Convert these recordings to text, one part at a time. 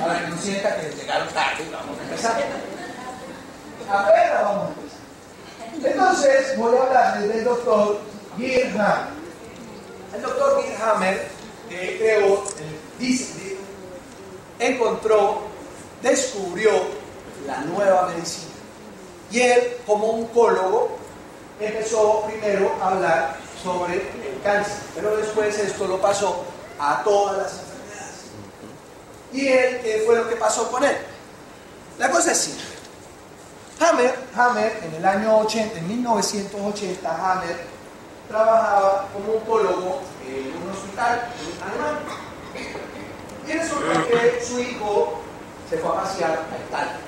para que no sienta que llegaron tarde. Vamos a empezar. Apenas vamos a empezar. Entonces voy a hablarles del doctor Geerhammer. El doctor Geerhammer creó, encontró, descubrió la nueva medicina. Y él, como oncólogo, empezó primero a hablar sobre el cáncer, pero después esto lo pasó a todas las enfermedades. ¿Y él qué fue lo que pasó con él? La cosa es simple. Hammer en el año 80, en 1980, Hammer trabajaba como oncólogo en un hospital en Alemania. Y resulta que su hijo se fue a pasear a Italia.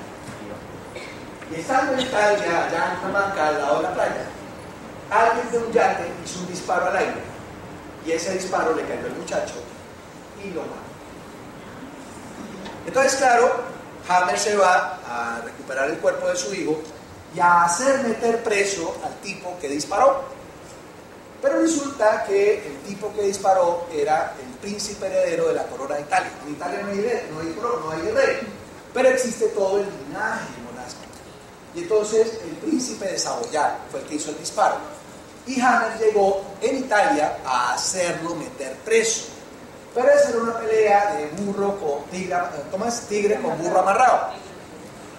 Y estando en Italia, allá en Jamaica, al lado de la playa, alguien de un yate hizo un disparo al aire. Y ese disparo le cayó al muchacho y lo mató. Entonces, claro, Hammer se va a recuperar el cuerpo de su hijo y a hacer meter preso al tipo que disparó. Pero resulta que el tipo que disparó era el príncipe heredero de la corona de Italia. En Italia no hay rey, pero existe todo el linaje monástico. Y entonces el príncipe de Saboya fue el que hizo el disparo. Y Hammer llegó en Italia a hacerlo meter preso. Pero esa era una pelea de burro con tigre, ¿cómo es? Tigre con burro amarrado.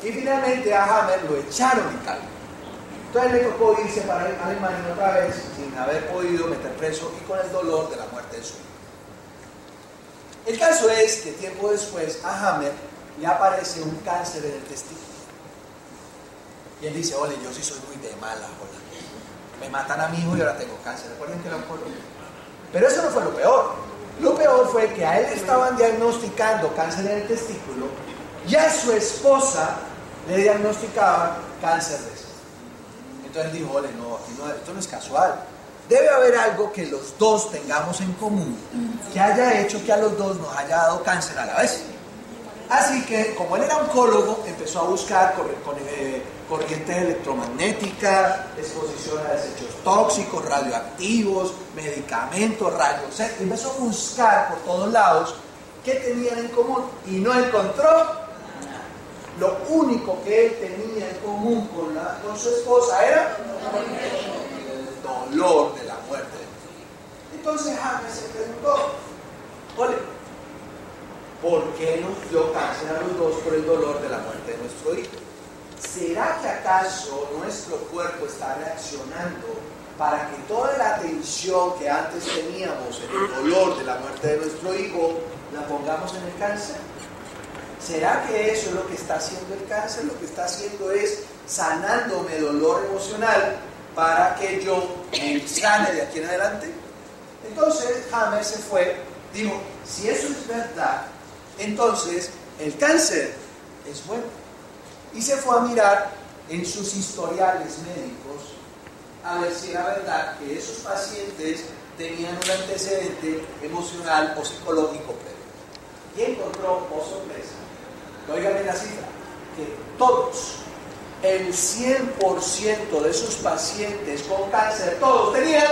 Y finalmente a Hammer lo echaron de Italia. Entonces le tocó irse para Alemania otra vez sin haber podido meter preso y con el dolor de la muerte de su hijo. El caso es que tiempo después a Hammer le aparece un cáncer en el testículo. Y él dice, ole, yo sí soy muy de mala, hola. Me matan a mi hijo y ahora tengo cáncer. Recuerden que lo oncólogo. Pero eso no fue lo peor. Lo peor fue que a él estaban diagnosticando cáncer en el testículo y a su esposa le diagnosticaban cáncer de eso. Entonces dijo, ole, no, esto no es casual. Debe haber algo que los dos tengamos en común, que haya hecho que a los dos nos haya dado cáncer a la vez. Así que, como él era oncólogo, empezó a buscar corrientes electromagnéticas, exposición a desechos tóxicos, radioactivos, medicamentos, rayos X. Empezó a buscar por todos lados qué tenían en común y no encontró. Lo único que él tenía en común con su esposa era el dolor de la muerte. Entonces Hammer se preguntó, ole, ¿por qué nos dio cáncer a los dos por el dolor de la muerte de nuestro hijo? ¿Será que acaso nuestro cuerpo está reaccionando para que toda la atención que antes teníamos en el dolor de la muerte de nuestro hijo la pongamos en el cáncer? ¿Será que eso es lo que está haciendo el cáncer? Lo que está haciendo es sanándome dolor emocional para que yo me sane de aquí en adelante. Entonces Hammer se fue, dijo, si eso es verdad, entonces el cáncer es bueno. Y se fue a mirar en sus historiales médicos a ver si era verdad que esos pacientes tenían un antecedente emocional o psicológico previo. Y encontró, oh sorpresa, óigame la cifra, que todos, el 100% de sus pacientes con cáncer, todos tenían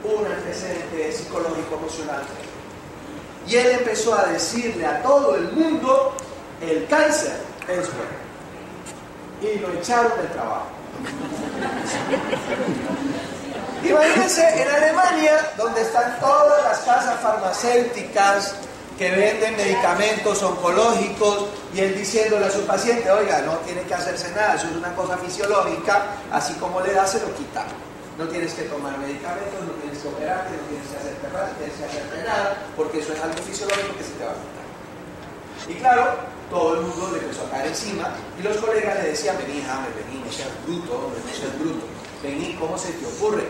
un antecedente psicológico emocional. Y él empezó a decirle a todo el mundo, el cáncer es bueno. Y lo echaron del trabajo. Imagínense en Alemania, donde están todas las casas farmacéuticas que venden medicamentos oncológicos, y él diciéndole a su paciente, oiga, no tiene que hacerse nada, eso es una cosa fisiológica, así como le da, se lo quita. No tienes que tomar medicamentos, no tienes que operarte, no tienes que hacerte nada, no tienes que hacerte nada, porque eso es algo fisiológico que se te va a quitar. Y claro, todo el mundo le empezó a caer encima, y los colegas le decían, vení, Hammer, vení, no seas bruto, hombre, no seas bruto. Vení, ¿cómo se te ocurre?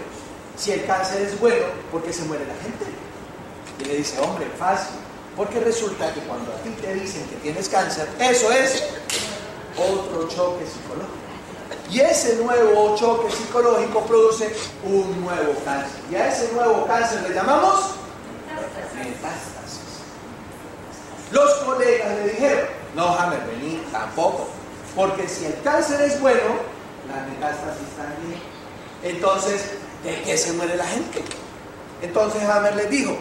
Si el cáncer es bueno, ¿por qué se muere la gente? Y le dice, hombre, fácil. Porque resulta que cuando a ti te dicen que tienes cáncer, eso es otro choque psicológico. Y ese nuevo choque psicológico produce un nuevo cáncer. Y a ese nuevo cáncer le llamamos metástasis. Los colegas le dijeron, no, Hammer, vení, tampoco. Porque si el cáncer es bueno, la metástasis también. Entonces, ¿de qué se muere la gente? Entonces Hammer les dijo,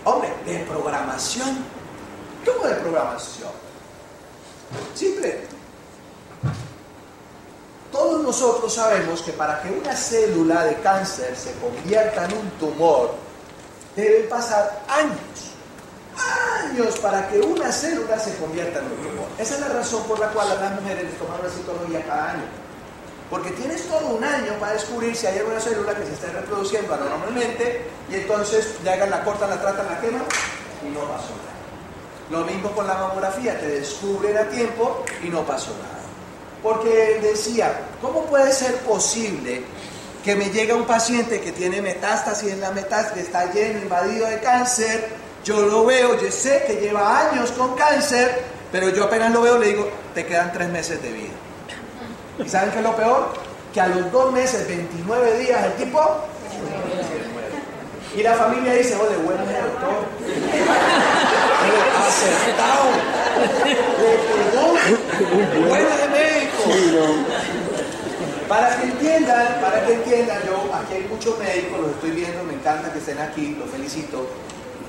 hombre, de programación. ¿Cómo de programación? Simple. Todos nosotros sabemos que para que una célula de cáncer se convierta en un tumor, deben pasar años para que una célula se convierta en un tumor. Esa es la razón por la cual a las mujeres les toman una citología cada año. Porque tienes todo un año para descubrir si hay alguna célula que se esté reproduciendo anormalmente y entonces llegan, la cortan, la tratan, la queman y no pasó nada. Lo mismo con la mamografía, te descubren a tiempo y no pasó nada. Porque decía, ¿cómo puede ser posible que me llegue un paciente que tiene metástasis en la metástasis, está lleno, invadido de cáncer? Yo lo veo, yo sé que lleva años con cáncer, pero yo apenas lo veo le digo, te quedan 3 meses de vida. ¿Y saben qué es lo peor? Que a los 2 meses, 29 días, el tipo se muere. Y la familia dice, ole, bueno, doctor. Acertado. Le pegó. Buena de médico. Para que entiendan, yo, aquí hay muchos médicos, los estoy viendo, me encanta que estén aquí, los felicito.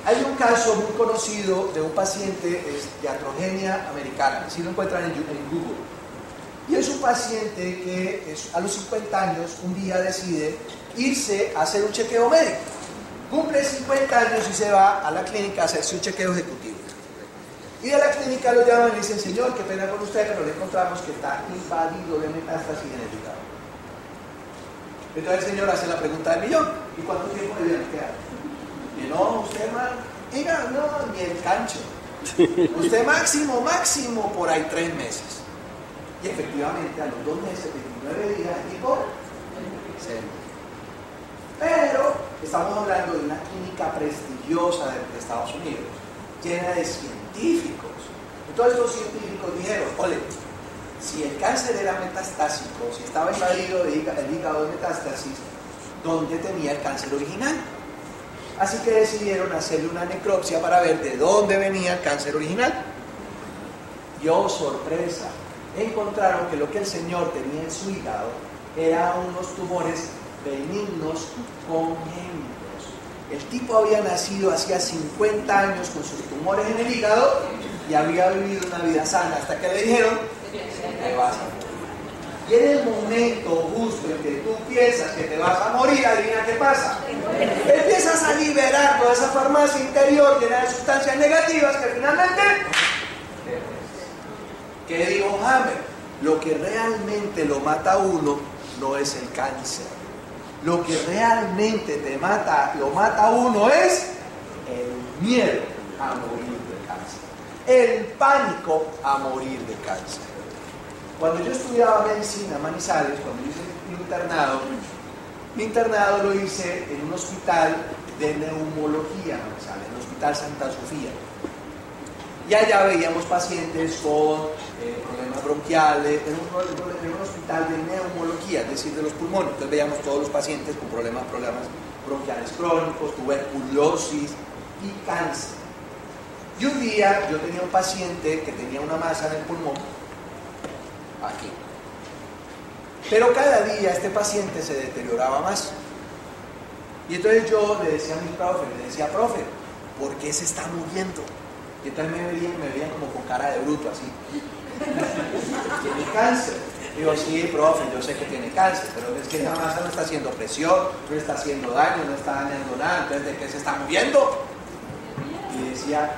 Hay un caso muy conocido de un paciente, es iatrogenia americana, si lo encuentran en Google. Y es un paciente que a los 50 años, un día decide irse a hacer un chequeo médico. Cumple 50 años y se va a la clínica a hacerse un chequeo ejecutivo. Y de la clínica lo llaman y le dicen, señor, qué pena con usted, pero le encontramos que está invadido de metástasis en el hígado. Entonces el señor hace la pregunta del millón, ¿y cuánto tiempo le viene a quedar? Y no, usted, no, ni el cancho. Usted máximo, por ahí 3 meses. Y efectivamente a los 2 meses, 29 días, el tipo se muere. Pero estamos hablando de una clínica prestigiosa de Estados Unidos, llena de científicos. Entonces los científicos dijeron, ole, si el cáncer era metastásico, si estaba invadido el hígado de metástasis, ¿dónde tenía el cáncer original? Así que decidieron hacerle una necropsia para ver de dónde venía el cáncer original. Y oh, sorpresa, encontraron que lo que el señor tenía en su hígado eran unos tumores benignos congénitos. El tipo había nacido hacía 50 años con sus tumores en el hígado y había vivido una vida sana hasta que le dijeron, te vas a morir. Y en el momento justo en que tú piensas que te vas a morir, adivina qué pasa. Empiezas a liberar toda esa farmacia interior llena de sustancias negativas que finalmente... ¿Qué dijo Hammer? Lo que realmente lo mata a uno no es el cáncer. Lo que realmente lo mata a uno es el miedo a morir de cáncer. El pánico a morir de cáncer. Cuando yo estudiaba medicina en Manizales, cuando hice mi internado lo hice en un hospital de neumología en Manizales, en el Hospital Santa Sofía. Y allá veíamos pacientes con problemas bronquiales, en un hospital de neumología, es decir, de los pulmones. Entonces veíamos todos los pacientes con problemas bronquiales crónicos, tuberculosis y cáncer. Y un día yo tenía un paciente que tenía una masa en el pulmón, aquí. Pero cada día este paciente se deterioraba más. Y entonces yo le decía a mi profe, profe, ¿por qué se está muriendo? Y entonces me veían como con cara de bruto, así. ¿Tiene cáncer? Digo, sí, profe, yo sé que tiene cáncer, pero es que esa masa no está haciendo presión, no está haciendo daño, no está dañando nada, entonces ¿de qué se está muriendo? Y decía,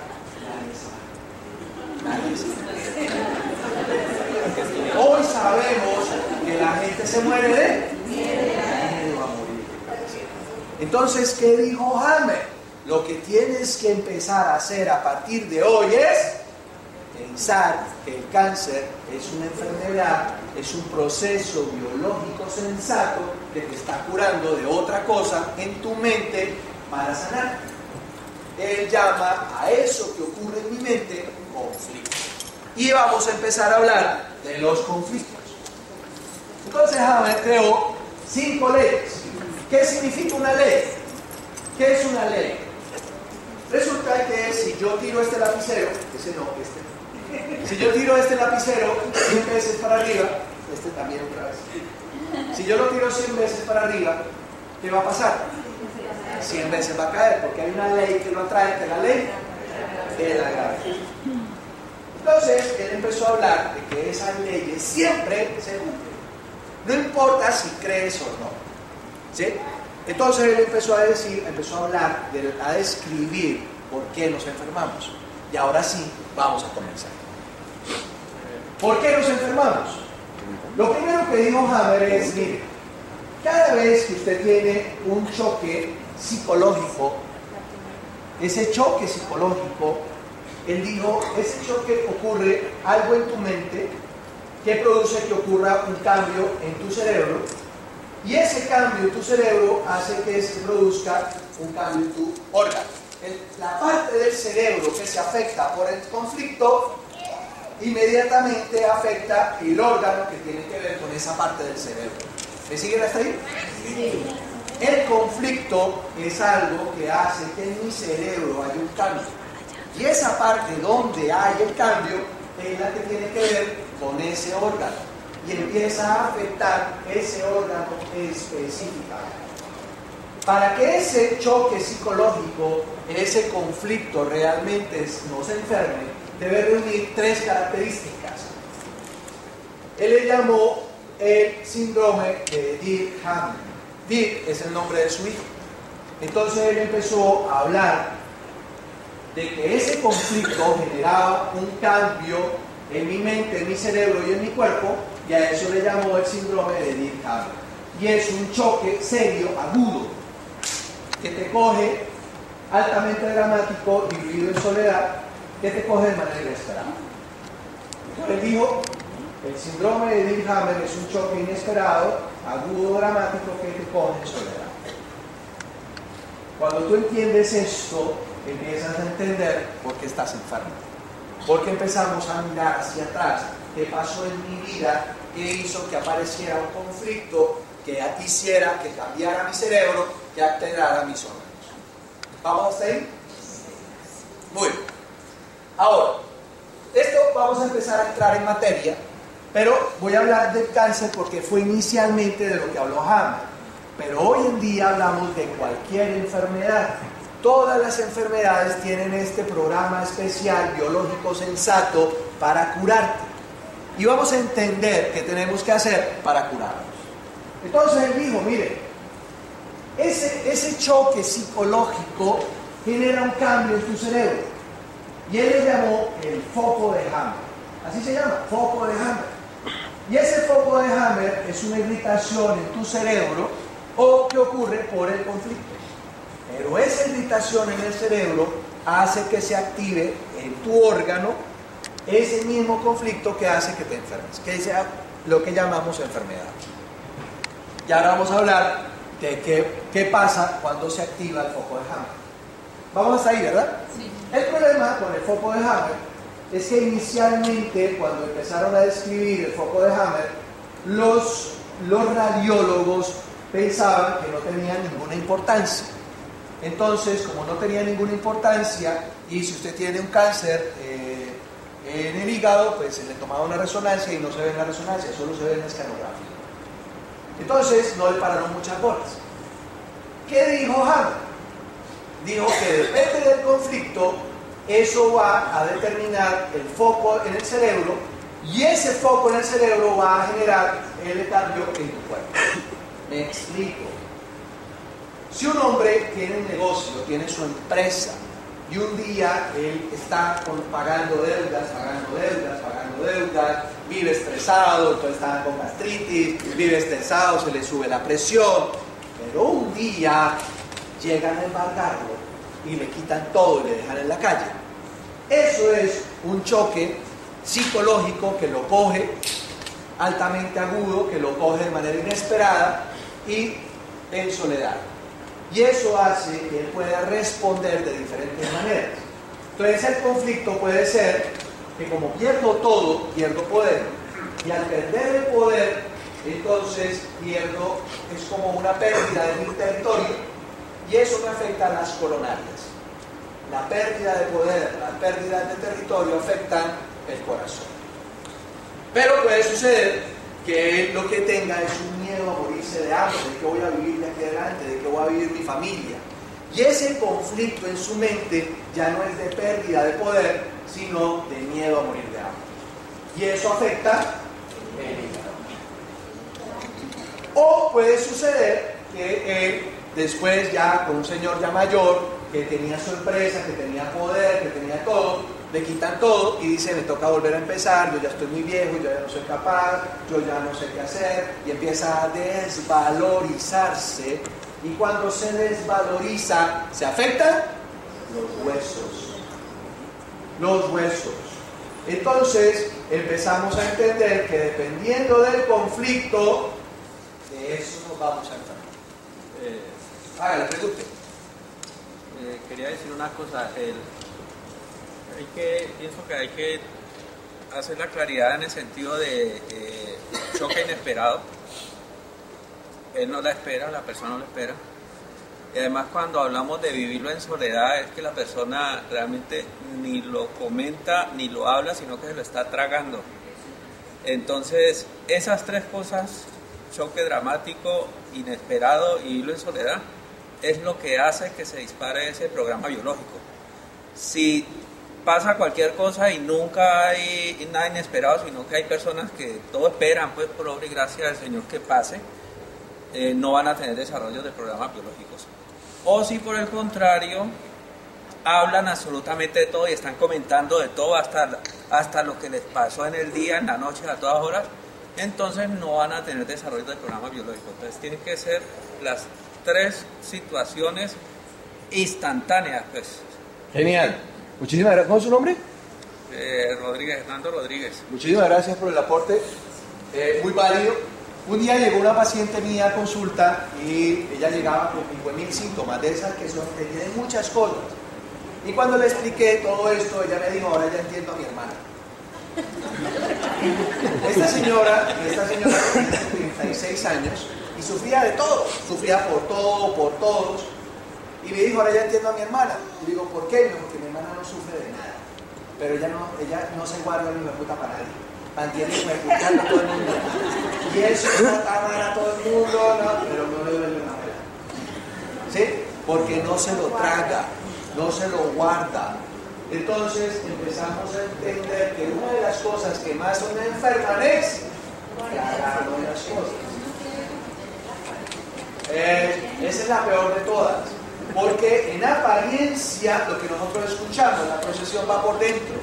nadie sabe. Hoy sabemos que la gente se muere de miedo a morir. Entonces, ¿qué dijo Hammer? Lo que tienes que empezar a hacer a partir de hoy es pensar que el cáncer es una enfermedad, es un proceso biológico sensato que te está curando de otra cosa en tu mente para sanar. Él llama a eso que ocurre en mi mente conflicto. Y vamos a empezar a hablar de los conflictos. Entonces Hammer creó 5 leyes. ¿Qué significa una ley? ¿Qué es una ley? Resulta que si yo tiro este lapicero, si yo tiro este lapicero 100 veces para arriba, este también otra vez. Si yo lo tiro 100 veces para arriba, ¿qué va a pasar? 100 veces va a caer, porque hay una ley que lo atrae, que es la ley de la gravedad. Entonces él empezó a hablar de que esas leyes siempre se cumplen, no importa si crees o no, ¿sí? Entonces él empezó a hablar, a describir por qué nos enfermamos. Y ahora sí, vamos a comenzar. ¿Por qué nos enfermamos? Lo primero que dijo Hammer es, mire, cada vez que usted tiene un choque psicológico, ese choque psicológico, él dijo, ese choque ocurre algo en tu mente que produce que ocurra un cambio en tu cerebro, y ese cambio en tu cerebro hace que se produzca un cambio en tu órgano. La parte del cerebro que se afecta por el conflicto inmediatamente afecta el órgano que tiene que ver con esa parte del cerebro. ¿Me siguen hasta ahí? Sí. El conflicto es algo que hace que en mi cerebro haya un cambio. Y esa parte donde hay el cambio es la que tiene que ver con ese órgano. Y empieza a afectar ese órgano específicamente. Para que ese choque psicológico, ese conflicto realmente nos enferme, debe reunir tres características. Él le llamó el síndrome de Dirkhammer. Dirk es el nombre de su hijo. Entonces él empezó a hablar de que ese conflicto generaba un cambio en mi mente, en mi cerebro y en mi cuerpo, y a eso le llamó el síndrome de Dirkhammer. Y es un choque serio, agudo, que te coge altamente dramático, vivido en soledad, que te coge de manera inesperada. Entonces él dijo, el síndrome de Dirkhammer es un choque inesperado, agudo, dramático, que te coge en soledad. Cuando tú entiendes esto, empiezas a entender por qué estás enfermo. Porque empezamos a mirar hacia atrás. ¿Qué pasó en mi vida? ¿Qué hizo que apareciera un conflicto que hiciera que cambiara mi cerebro, que alterara mis órganos? ¿Vamos hasta ahí? Muy bien. Ahora, esto vamos a empezar a entrar en materia, pero voy a hablar del cáncer porque fue inicialmente de lo que habló Hammer. Pero hoy en día hablamos de cualquier enfermedad. Todas las enfermedades tienen este programa especial biológico sensato para curarte. Y vamos a entender qué tenemos que hacer para curarnos. Entonces él dijo, mire, ese choque psicológico genera un cambio en tu cerebro. Y él le llamó el foco de Hammer. Así se llama, foco de Hammer. Y ese foco de Hammer es una irritación en tu cerebro o que ocurre por el conflicto. Pero esa irritación en el cerebro hace que se active en tu órgano ese mismo conflicto que hace que te enfermes, que sea lo que llamamos enfermedad. Y ahora vamos a hablar de qué pasa cuando se activa el foco de Hammer. Vamos hasta ahí, ¿verdad? Sí. El problema con el foco de Hammer es que inicialmente, cuando empezaron a describir el foco de Hammer, los radiólogos pensaban que no tenía ninguna importancia. Entonces, como no tenía ninguna importancia, y si usted tiene un cáncer en el hígado, pues se le tomaba una resonancia y no se ve en la resonancia, solo se ve en la escanografía. Entonces, no le pararon muchas bolas. ¿Qué dijo Hammer? Dijo que depende del conflicto, eso va a determinar el foco en el cerebro, y ese foco en el cerebro va a generar el cambio en tu cuerpo. Me explico. Si un hombre tiene un negocio, tiene su empresa, y un día él está pagando deudas, vive estresado, entonces está con gastritis, vive estresado, se le sube la presión, pero un día llegan a embargarlo y le quitan todo y le dejan en la calle. Eso es un choque psicológico que lo coge altamente agudo, que lo coge de manera inesperada y en soledad. Y eso hace que él pueda responder de diferentes maneras. Entonces el conflicto puede ser que como pierdo todo, pierdo poder. Y al perder el poder, entonces pierdo, es como una pérdida de mi territorio, y eso me afecta a las coronarias. La pérdida de poder, la pérdida de territorio afectan el corazón. Pero puede suceder que él lo que tenga es un miedo a morirse de hambre, de que voy a vivir de aquí adelante, de que voy a vivir mi familia. Y ese conflicto en su mente ya no es de pérdida de poder, sino de miedo a morir de hambre. y eso afecta el hígado. O puede suceder que él, después ya con un señor ya mayor, que tenía su empresa, que tenía poder, que tenía todo, le quitan todo y dice, me toca volver a empezar, yo ya estoy muy viejo, yo ya no soy capaz, yo ya no sé qué hacer, y empieza a desvalorizarse, y cuando se desvaloriza, ¿se afectan? Los huesos. Los huesos. Entonces, empezamos a entender que dependiendo del conflicto, de eso nos vamos a enfermar. Hágale, pregunte. Quería decir una cosa. Pienso que hay que hacer la claridad en el sentido de choque inesperado. Él no la espera, la persona no la espera. Y además, cuando hablamos de vivirlo en soledad, es que la persona realmente ni lo comenta ni lo habla, sino que se lo está tragando. Entonces, esas tres cosas, choque dramático, inesperado y vivirlo en soledad, es lo que hace que se dispare ese programa biológico. Si pasa cualquier cosa y nunca hay nada inesperado, sino que hay personas que todo esperan, pues por obra y gracia del Señor que pase, no van a tener desarrollo de programas biológicos. O si por el contrario hablan absolutamente de todo y están comentando de todo, hasta lo que les pasó en el día, en la noche, a todas horas, entonces no van a tener desarrollo de programas biológicos. Entonces tienen que ser las tres situaciones instantáneas, pues. Genial. Muchísimas gracias. ¿Cómo es su nombre? Hernando Rodríguez. Muchísimas gracias por el aporte. Muy válido. Un día llegó una paciente mía a consulta y ella llegaba con 5.000 síntomas de esas que tienen muchas cosas. Y cuando le expliqué todo esto, ella me dijo, ahora ya entiendo a mi hermana. Esta señora tenía 36 años y sufría de todo, sufría por todo, por todos. Y me dijo, ahora ya entiendo a mi hermana. Y digo, ¿por qué? No, porque mi hermana no sufre de nada. Pero ella no se guarda ni me puta para nadie. Mantiene escuchando a todo el mundo. Y eso trata mal a todo el mundo, ¿no? Pero no le duele una vela. ¿Sí? Porque no se lo traga, no se lo guarda. Entonces empezamos a entender que una de las cosas que más nos enferman es tragarnos las cosas. Esa es la peor de todas. Porque en apariencia lo que nosotros escuchamos, la procesión va por dentro.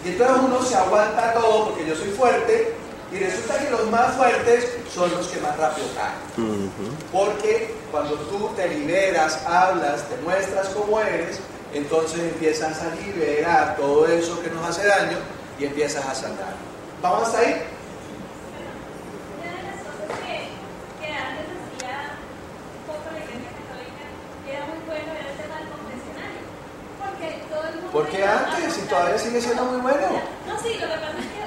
Y entonces uno se aguanta todo porque yo soy fuerte y resulta que los más fuertes son los que más rápido caen. Porque cuando tú te liberas, hablas, te muestras cómo eres, entonces empiezas a liberar todo eso que nos hace daño y empiezas a sanar. ¿Vamos hasta ahí? Una de las cosas que antes hacía un poco la Iglesia Católica era muy bueno era el tema del confesionario. Porque todo el mundo... ¿Por qué antes? Si todavía sigue siendo muy bueno. No, sí, lo que pasa es que